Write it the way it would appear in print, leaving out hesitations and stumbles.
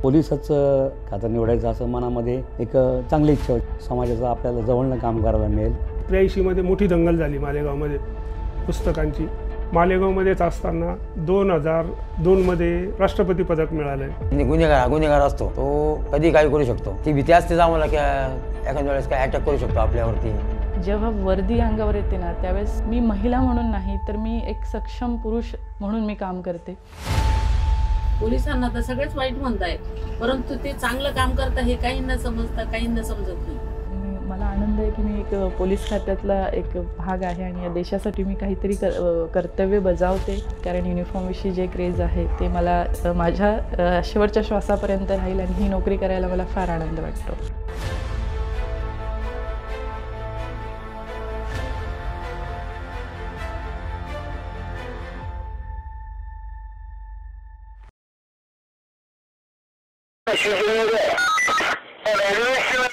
पोलिसच खातं निवडायचं असं मनामध्ये एक चांगली इच्छा होती. समाजाचं आपल्याला जवळनं काम करायला मिळेल. 83 मध्ये दंगल झाली मालेगावमध्ये पुस्तकांची. मालेगावमध्येच असताना 2002 मध्ये राष्ट्रपती पदक मिळालंय. गुन्हेगार असतो तो कधी काही करू शकतो. ती भीती असतेच आम्हाला की एखाद्या वेळेस काय अटॅक करू शकतो आपल्यावरती. जेव्हा वर्दी अंगावर येते ना त्यावेळेस मी महिला म्हणून नाही तर मी एक सक्षम पुरुष म्हणून मी काम करते. पोलिसांना तर सगळेच वाईट म्हणतायत, परंतु ते चांगलं काम करतात हे काहींना समजतं, काहींना समजत नाही. मला आनंद आहे की मी एक पोलीस खात्यातला एक भाग आहे आणि या देशासाठी मी काहीतरी कर्तव्य बजावते. कारण युनिफॉर्मविषयी जे क्रेज आहे ते मला माझ्या शेवटच्या श्वासापर्यंत राहील आणि ही नोकरी करायला मला फार आनंद वाटतो. Revolution